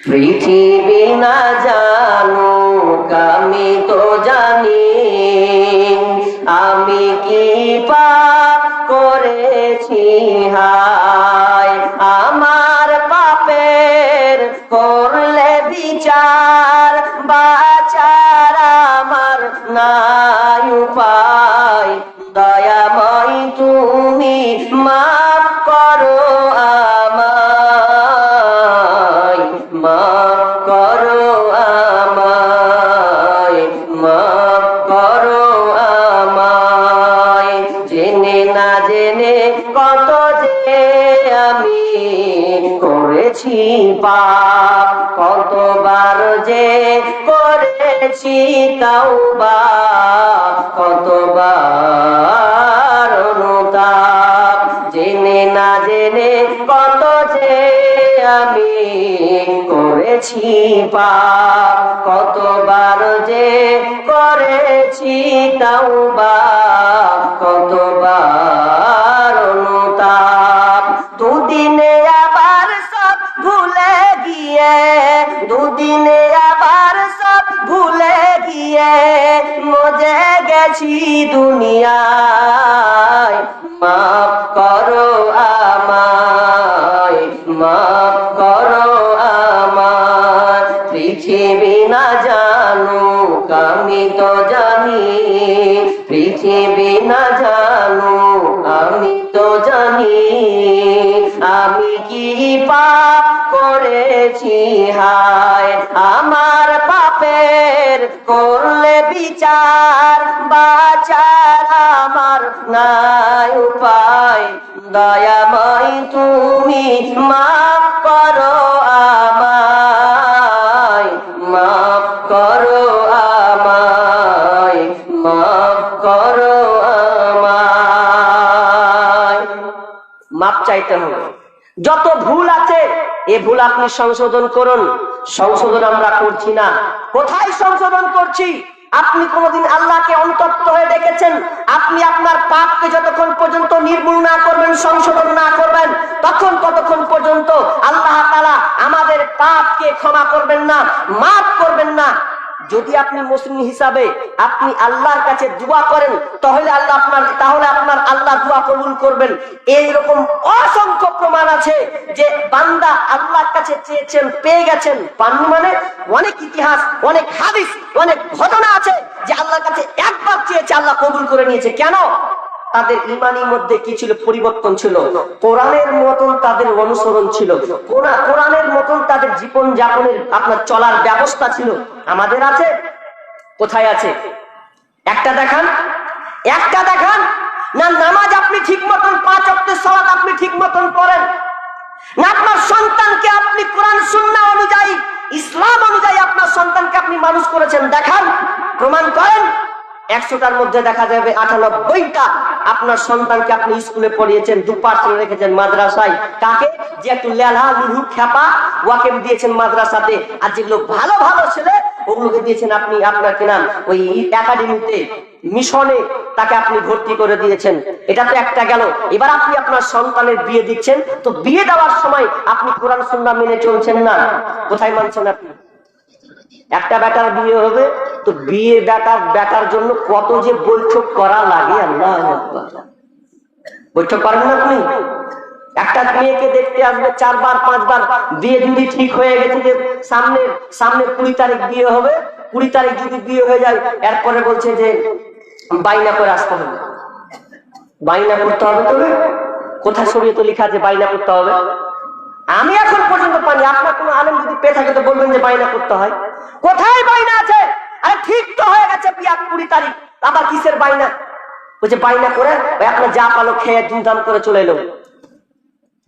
পৃথিবী না জানুক আমি তো জানি, আমি কি পাপ করেছি হায়। আমার পাপের করলে বিচার, বাঁচার আমার নাই উপায়। দয়াময় তুমি মাফ করো আমায়, মাফ করো আমায়, মাফ করো আমায়। জেনে না জেনে কত যে আমি করেছি পাপ, কতবার যে করেছি তাওবা, কতবার অনুতাপ। জেনে না জেনে কত যে আমি করেছি পাপ, কতবার যে করেছি তাওবা, কতবার অনুতাপ। দুদিনে আবার সব ভুলে গিয়ে, দুদিনে আবার সব ভুলে গিয়ে মজে গেছি দুনিয়ায়। মাফ করো আমায়, মাফ করো আমায়। পৃথিবী না জানুক আমি তো জানি, পৃথিবী না জানুক আমি তো জানি। আমি কি পাপ করেছি হায়। আমার পাপের করলে বিচার, বাঁচার আমার নাই উপায়। দয়াময় তুমি মাফ করো আমায়, মাফ করো আমায়, মাফ করো আমায়। মাপ চাইতে হবে। যত ভুল আছে এ ভুল আপনি সংশোধন করুন। সংশোধন আমরা করছি না। কোথায় সংশোধন করছি? আপনি কোনদিন আল্লাহকে অনুতপ্ত হয়ে ডেকেছেন? আপনি আপনার পাপকে যতক্ষণ পর্যন্ত নির্মূল না করবেন, সংশোধন না করবেন, ততক্ষণ পর্যন্ত আল্লাহ তাআলা আমাদের পাপকে ক্ষমা করবেন না, মাফ করবেন না। যদি আপনি মুসলিম হিসাবে আপনি আল্লাহর কাছে দোয়া করেন, তাহলে আপনার আল্লাহ দোয়া কবুল করবেন। এইরকম অসংখ্য প্রমাণ আছে যে বান্দা আল্লাহর কাছে চেয়েছেন, পেয়ে গেছেন। পাননি মানে অনেক ইতিহাস, অনেক হাদিস, অনেক ঘটনা আছে যে আল্লাহর কাছে একবার চেয়েছে, আল্লাহ কবুল করে নিয়েছে। কেন? তাদের ইমানের মধ্যে কি ছিল? পরিবর্তন ছিল। কোরআনের মতন তাদের অনুসরণ ছিল, কোরআনের মতন তাদের জীবন যাপনের আপনার চলার ব্যবস্থা ছিল। আমাদের আছে? কোথায় আছে? একটা দেখান, একটা দেখান না। নামাজ আপনি ঠিক মতন 5 ওয়াক্তের সালাত আপনি ঠিক মতন পড়েন না, আপনার সন্তানকে আপনি কোরআন সুন্নাহ অনুযায়ী, ইসলাম অনুযায়ী আপনার সন্তানকে আপনি মানুষ করেছেন। দেখান, প্রমাণ করেন। 100টার মধ্যে দেখা যাবে 98টা আপনার সন্তানকে আপনি স্কুলে পড়িয়েছেন, 2% রেখেছেন মাদ্রাসায়। কাকে? যে একটু লেলা লুলু খেপা ওয়াকেম দিয়েছেন মাদ্রাসাতে, আর যেগুলো ভালো ভালো ছেলে ওগুলোকে দিয়েছেন আপনি আপনার কি নাম ওই একাডেমিতে, মিশনে তাকে আপনি ভর্তি করে দিয়েছেন। এটা তো একটা গেল। এবার আপনি আপনার সন্তানের বিয়ে দিচ্ছেন, তো বিয়ে দেওয়ার সময় আপনি কোরআন সুন্নাহ মেনে চলছেন না। কোথায় মানছেন আপনি? একটা বেটার বিয়ে হবে, তো বিয়ে বেটার জন্য কত যে বৈঠক করা লাগে। আল্লাহ আকবার। বৈঠক করেন না আপনি? একটা মেয়েকে দেখতে আসবে 4 বার 5 বার, বিয়ে যদি ঠিক হয়ে গেছে যে সামনে 20 তারিখ বিয়ে হবে, 20 তারিখ যদি বিয়ে হয়ে যায়, এরপরে বলছে যে বাইনা করে আসতে হবে। বাইনা করতে হবে। তবে কোথায় শরীয়তে লেখা আছে বাইনা করতে হবে? আমি এখন পর্যন্ত পানি। আপনার কোনো আলেম যদি পেয়ে থাকে তো বলবেন যে বাইনা করতে হয়। কোথায় বাইনা আছে? আরে ঠিক তো হয়ে গেছে বিয়া 20 তারিখ, আবার কিসের বাইনা? বলছে বাইনা করে আপনার যা পালো খেয়ে ধুমধাম করে চলে এলো।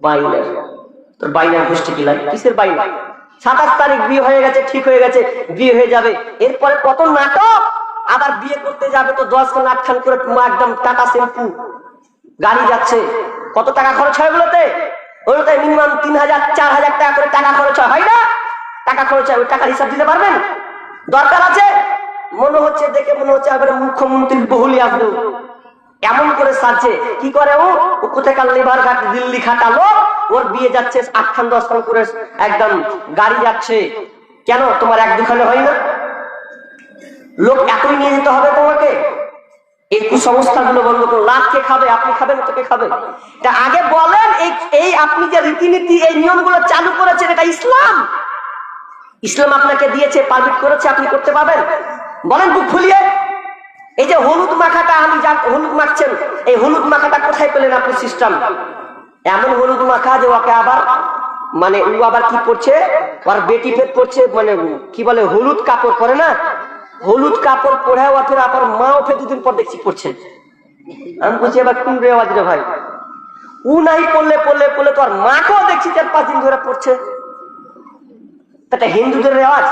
বাইনা? তোর বাইনার গোষ্ঠী কি লাগে? কিসের বাইনা? 27 তারিখ বিয়ে হয়ে গেছে, ঠিক হয়ে গেছে, বিয়ে হয়ে যাবে। এরপরে কত নাটক। আবার বিয়ে করতে যাবে তো 10 খান 8 খান করে একদম টাটা শ্যাম্পু গাড়ি যাচ্ছে। কত টাকা খরচ হয় ওগুলোতে? ওগুলোতে মিনিমাম 3000 4000 টাকা করে টাকা খরচ হয় না? টাকা খরচ হয়, ওই টাকার হিসাব দিতে পারবেন? দরকার আছে? মনে হচ্ছে, দেখে মনে হচ্ছে এবারে মুখ্যমন্ত্রীর বহুলি আসবে। এমন করে সাজছে। কি করে ও? কোথাকার লেবার ঘাট দিল্লি খাটালো, ওর বিয়ে যাচ্ছে 8 খান 10 খান করে একদম গাড়ি যাচ্ছে, কেন তোমার এক দুখানে হয় না? লোক এতই নিয়ে যেতে হবে তোমাকে? এই কুসংস্কারগুলো বন্ধ করুন। লাভ কে খাবে? আপনি খাবেন তো কে খাবে? তা আগে বলেন, এই আপনি যে রীতিনীতি এই নিয়মগুলো চালু করেছেন, এটা ইসলাম? ইসলাম আপনাকে দিয়েছে, পারমিট করেছে, আপনি করতে পারবেন? বলেন বুক ফুলিয়ে। এই যে হলুদ মাখাটা, আমি যা হলুদ মাখছেন, এই হলুদ মাখাটা কোথায় পেলেন আপনি সিস্টেম? এমন হলুদ মাখা যে ওকে আবার মানে ও আবার কি করছে, ওর বেটি ফেট করছে, মানে কি বলে হলুদ কাপড় পরে না, হলুদ কাপড় পরে ও ফের আবার মাও ফের দুদিন পর দেখছি করছে। আমি বলছি এবার কোন রেওয়াজ রে ভাই? ও নাই পড়লে পড়লে পড়লে তো আর মাকেও দেখছি 4-5 দিন ধরে পড়ছে। এটা হিন্দুদের রেওয়াজ,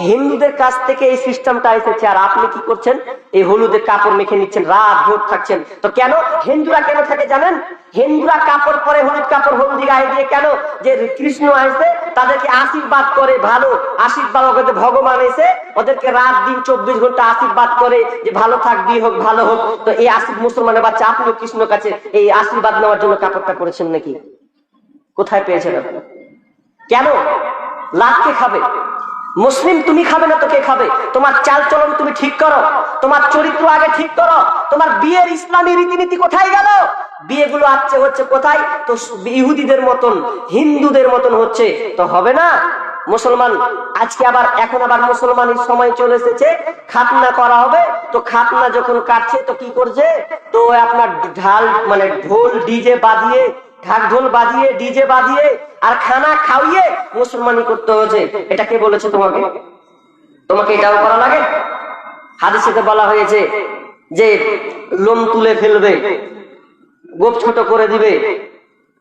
হিন্দুদের কাছ থেকে এই সিস্টেমটা এসেছে। আর আপনি কি করছেন? এই হলুদের কাপড় মেখে নিচ্ছেন, রাত ভোর থাকছেন। তো কেন হিন্দুরা কেন থাকে জানেন? হিন্দুরা কাপড় পরে, হলুদ কাপড় হলুদি গায়ে দিয়ে, কেন? যে কৃষ্ণ আসে তাদেরকে আশীর্বাদ করে, ভালো আশীর্বাদ, ভগবান এসে ওদেরকে রাত দিন 24 ঘন্টা আশীর্বাদ করে যে ভালো থাকবি, হোক ভালো হোক। তো এই আশীর্বাদ মুসলমানের বাচ্চা, আপনিও কৃষ্ণর কাছে এই আশীর্বাদ নেওয়ার জন্য কাপড়টা পরেছেন নাকি? কোথায় পেয়েছেন আপনি? কেন? লাভ কে খাবে? মুসলিম তুমি খাবে না তো কে খাবে? তোমার চাল চলন তুমি ঠিক করো, তোমার চরিত্র আগে ঠিক করো। তোমার বিয়ের ইসলামী রীতিনীতি কোথায় গেল? বিয়েগুলো হচ্ছে কোথায়? তো ইহুদিদের মতন, হিন্দুদের মতন হচ্ছে, তো হবে না। মুসলমান আজকে এখন আবার মুসলমানের সময় চলে এসেছে, খাতনা করা হবে। তো খাতনা যখন কাটছে তো কি করছে, তো আপনার ঢাল মানে ঢোল ডিজে বাজিয়ে, ঢাক ঢোল বাজিয়ে, ডিজে বাজিয়ে আর খানা খাওয়িয়ে মুসলমানি করতে হয়েছে। এটা কে বলেছে তোমাকে? তোমাকে এটাও করা লাগে? হাদিসেতে বলা হয়েছে যে লোম তুলে ফেলবে, গোপ ছোট করে দিবে,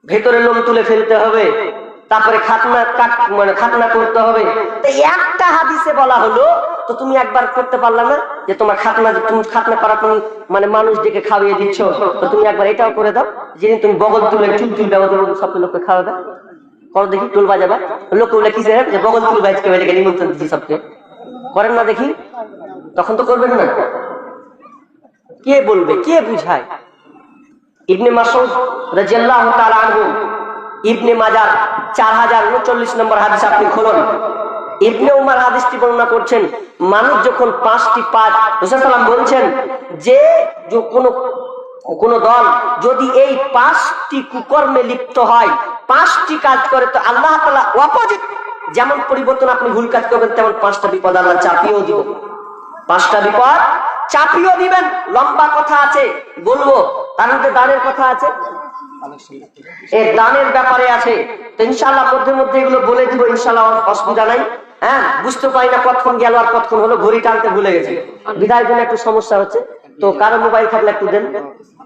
ভেতরে লোম তুলে ফেলতে হবে, তারপরে খাতনা করতে হবে। তো একটা হাদিসে বলা হলো, তো তুমি একবার করতে পারলা না যে তোমার তুমি খাতনা করা, তুমি মানে মানুষ ডেকে খাওয়িয়ে দিচ্ছ, তো তুমি একবার এটাও করে দাও, যেদিন তুমি বগল তুলে চুল তুলবে সব লোককে খাওয়া দাও, করো দেখি, টোল বাজাবা। লোক বলে কি যে বগল তুল বাজকে নিমন্ত্রণ দিচ্ছি সবকে, করেন না দেখি? তখন তো করবেন না। কে বলবে, কে বুঝায়? ইবনে মাসউদ রাদিয়াল্লাহু তাআলা আনহু, ইবনে মাজাহ 4039 নম্বর হাদিস আপনি খুলুন। ইবনে উমর হাদিসটি বর্ণনা করছেন, মানুষ যখন 5টি পাঁচ, রাসূল সাল্লাল্লাহু আলাইহি ওয়াসাল্লাম বলছেন যে কোন দল যদি এই 5টি কুকর্মে লিপ্ত হয়, 5টি কাজ করে, তো আল্লাহ তাআলা অপোজিট যেমন পরিবর্তন, আপনি ভুল কাজ করবেন তেমন 5টা বিপদ আল্লাহ চাপিয়েও দিবেন। 5টা বিপদ চাপিয়েও দিবেন। লম্বা কথা আছে, বলবো, তার মধ্যে দানের কথা আছে, এই দানের ব্যাপারে আছে। তো ইনশাআল্লাহ মধ্যে এগুলো বলে দিব ইনশাআল্লাহ, অসুবিধা নাই। হ্যাঁ, বুঝতে পারি না কতক্ষণ গেল আর কতক্ষণ হলো, ঘড়ি টানতে ভুলে গেছি, বিদায়ের জন্য একটু সমস্যা হচ্ছে। তো কারো মোবাইল থাকলে একটু দেন,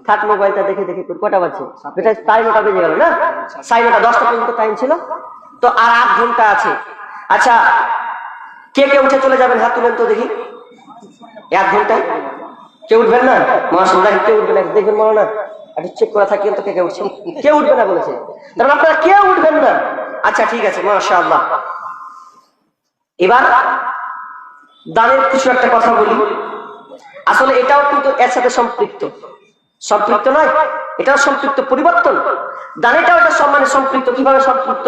থাক মোবাইলটা দেখে কটা বাজছে? এটা 9:30 বেজে গেল না? 9:30, 10টা পর্যন্ত টাইম ছিল, তো আর 8 ঘন্টা আছে। আচ্ছা, কে উঠে চলে যাবেন? হাত তুলেন তো দেখি। 1 ঘন্টায় কেউ উঠবেন না? মাশাআল্লাহ, কেউ উঠবেন না, দেখবেন মনে না একটু চেক করা থাকেন তো কে উঠছেন। কেউ উঠবে না বলেছে, কারণ আপনারা কেউ উঠবেন না। আচ্ছা ঠিক আছে, মাশাআল্লাহ। এবার দানের কিছু একটা কথা বলি। আসলে এটাও কিন্তু এর সাথে সম্পৃক্ত নয়, এটাও সম্পৃক্ত, পরিবর্তন। দানেটাও এটা সম্পৃক্ত। কিভাবে সম্পৃক্ত?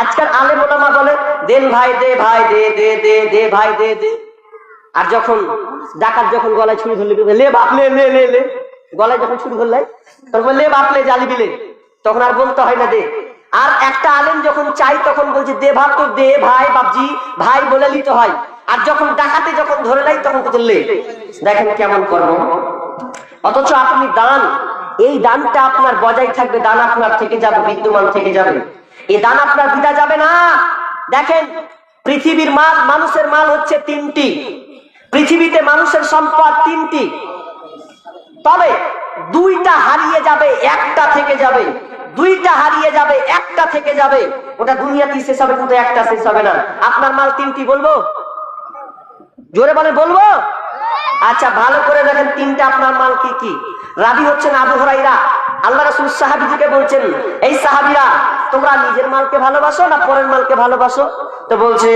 আজকাল আলেম ওলামা বলে দেন ভাই, দে ভাই, দে দে দে দে ভাই, দে দে। আর যখন ডাকাত যখন গলায় ছুরি ধরলে, লে বাপ লে লে লে লে, গলায় যখন ছুরি ধরলে তখন লে বাপ লে, জালি বিলে, তখন আর বলতে হয় না দে। আর একটা আলেম যখন চাই তখন বলছে দে ভাব, তো দে ভাই বাপজি, ভাই বলে নিতে হয়। আর যখন ডাকাতে যখন ধরে নাই তখন তো লে। দেখেন কেমন কর্ম। অথচ আপনি দান, এই দানটা আপনার বজায় থাকবে, দান আপনার থেকে যাবে, বিদ্যমান থেকে যাবে, এই দান আপনার বিদা যাবে না। দেখেন, পৃথিবীর মাল, মানুষের মাল হচ্ছে 3টি, পৃথিবীতে মানুষের সম্পদ 3টি, তবে 2টা হারিয়ে যাবে, একটা থেকে যাবে। 2টা হারিয়ে যাবে, একটা থেকে যাবে। ওটা দুনিয়াতে শেষ হবে, কিন্তু একটা শেষ হবে না। আপনার মাল 3টি, বলবো? জোরে বলে বলবো? আচ্ছা, ভালো করে দেখেন 3টা আপনার মাল কি কি। রাবি হচ্ছেন আবু হুরায়রা। আল্লাহ রাসূল সাহাবীদেরকে বলছেন, এই সাহাবীরা, তোমরা নিজের মালকে ভালোবাসো না পরের মালকে ভালোবাসো? তো বলছে,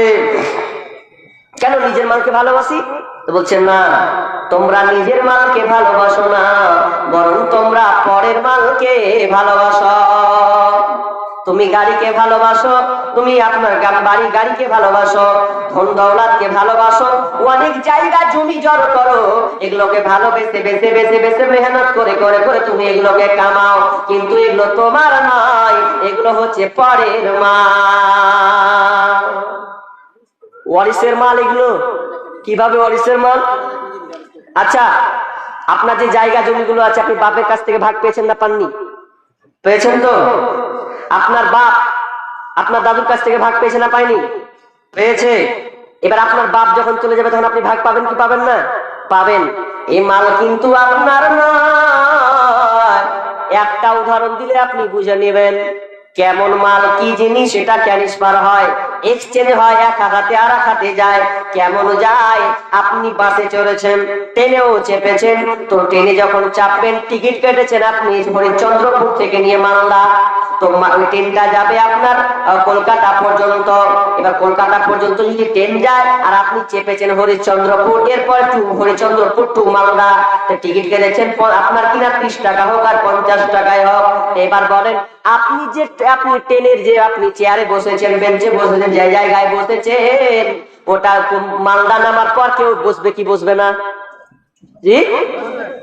কেন নিজের মালকে ভালোবাসি? তো বলছেন, না, তোমরা নিজের মালকে ভালোবাসো না, বরং তোমরা পরের মালকে ভালোবাসো। তুমি গাড়িকে ভালোবাসো, তুমি আপনার বাড়ি গাড়িকে ভালোবাসো, ধন দৌলতকে ভালোবাসো, অনেক জায়গা জমি জড়ো করো, এগুলোকে ভালোবেসে বেছে বেছে বেছে মেহনত করে করে করে তুমি এগুলোকে কামাও, কিন্তু এগুলো তোমার নয়, এগুলো হচ্ছে পরের মাল, ওয়ারিসের মাল। এগুলো কিভাবে ওয়ারিসের মাল? আচ্ছা, আপনার যে জায়গা জমিগুলো আছে, আপনি বাপের কাছ থেকে ভাগ পেয়েছেন না পাননি? পেয়েছেন তো। আপনার বাপ আপনার দাদুর কাছ থেকে ভাগ পেয়েছে না পায়নি? পেয়েছে। এবার আপনার বাপ যখন চলে যাবে তখন আপনি ভাগ পাবেন কি পাবেন না? পাবেন। এই মাল কিন্তু আপনার নয়। একটা উদাহরণ দিলে আপনি বুঝে নেবেন কেমন মাল, কি জিনিস, এটা ট্রান্সফার হয়, এক্সচেঞ্জ হয়, এক হাতে আর এক হাতে যায়। কেমন যায়? আপনি বাসে চড়েছেন, ট্রেনেও চেপেছেন, তো ট্রেনে যখন চাপবেন, টিকিট কেটেছেন আপনি হরিশ্চন্দ্রপুর থেকে নিয়ে মালদা, তো ওই ট্রেনটা যাবে আপনার কলকাতা পর্যন্ত। এবার কলকাতা পর্যন্ত যদি ট্রেন যায় আর আপনি চেপেছেন হরিশ্চন্দ্রপুর, এরপর হরিশ্চন্দ্রপুর টু মালদা, টিকিট কেটেছেন আপনার কিনা 30 টাকা হোক আর 50 টাকায় হোক। এবার বলেন, আপনি ট্রেনের যে আপনি চেয়ারে বসেছেন, বেঞ্চে বসেছেন, যে জায়গায় বসেছেন, ওটা মালদা নামার পর কেউ বসবে কি বসবে না? জি,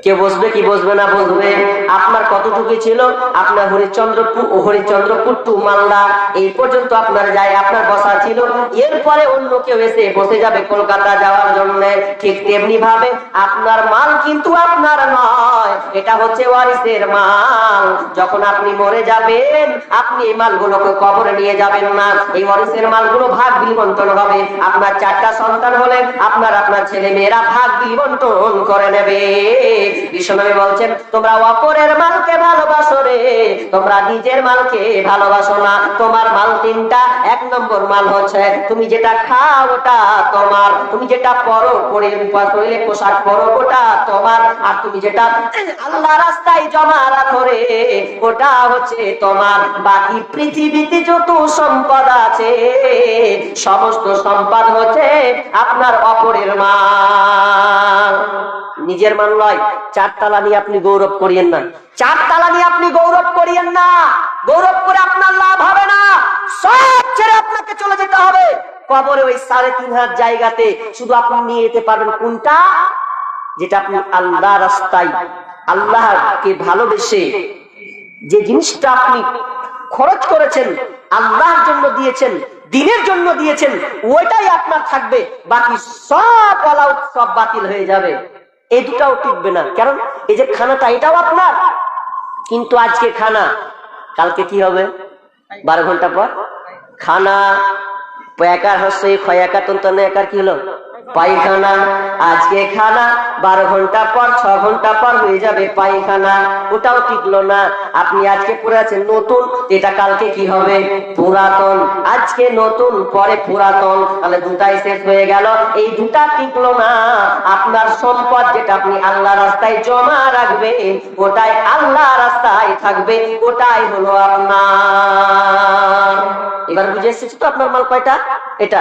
কেউ বসবে কি বসবে না? বসবে। আপনার কতটুকু ছিল? আপনার হরিশ্চন্দ্রপুর টু মালদা এই পর্যন্ত আপনার আপনার বসা ছিল। এরপরে অন্য কেউ এসে বসে যাবে কলকাতা যাওয়ার জন্য। ঠিক তেমনি ভাবে আপনার মাল কিন্তু আপনার নয়, এটা হচ্ছে ওয়ারিসের মাল। যখন আপনি মরে যাবেন, আপনি এই মালগুলোকে কবরে নিয়ে যাবেন না, এই ওয়ারিসের মালগুলো ভাগ বিবন্টন হবে। আপনার 4টা সন্তান হলে আপনার ছেলে মেয়েরা ভাগ বিবন্টন করে নেবে। বিশ্বনবী বলছেন, তোমরা অপরের মালকে ভালোবাসো রে, তোমরা নিজের মালকে ভালোবাসো না। তোমার মাল 3টা। 1 নম্বর মাল হচ্ছে তুমি যেটা খাও ওটা তোমার, তুমি যেটা পরো শরীরে পোশাক পরো ওটা তোমার, আর তুমি যেটা আল্লাহ রাস্তায় জমা রাখো রে, ওটা হচ্ছে তোমার। বাকি পৃথিবীতে যত সম্পদ আছে, সমস্ত সম্পদ হচ্ছে আপনার অপরের মাল, নিজের মাল নয়। 4 তালা নিয়ে আপনি গৌরব করিয়েন না, 4 তালা নিয়ে আপনি গৌরব করিয়েন না। গৌরব করে আপনার লাভ হবে না, সব ছেড়ে আপনাকে চলে যেতে হবে কবরে। ওই 3.5 হাত জায়গাতে শুধু আপনি নিয়ে যেতে পারবেন কোনটা? যেটা আপনি আল্লাহ রাস্তায়, আল্লাহকে ভালোবেসে যে জিনিসটা আপনি খরচ করেছেন, আল্লাহর জন্য দিয়েছেন, দিনের জন্য দিয়েছেন, ওইটাই আপনার থাকবে। বাকি সব অলআউট, সব বাতিল হয়ে যাবে। এই দুটাও টিকবে না। কারণ এই যে খানাটা, এটাও আপনার, কিন্তু আজকে খানা, কালকে কি হবে? 12 ঘন্টা পর খানা। একার হচ্ছে খয়াকা তন্তনে একার কি হলো? পায়খানা। আজকে খানা, 12 ঘন্টা পর 6 ঘন্টা পর হয়ে যাবে পায়খানা। ওটাও টিকলো না। আপনি আজকে পরে আছেন নতুন, এটা কালকে কি হবে? পুরাতন। আজকে নতুন, পরে পুরাতন, তাহলে দুটাই শেষ হয়ে গেল। এই দুটা টিকলো না। আপনার সম্পদ যেটা আপনি আল্লাহ রাস্তায় জমা রাখবেন, ওটাই আল্লাহ রাস্তায় থাকবে, ওটাই হলো আপনার। এবার বুঝে এসেছে তো আপনার মাল কয়টা? এটা।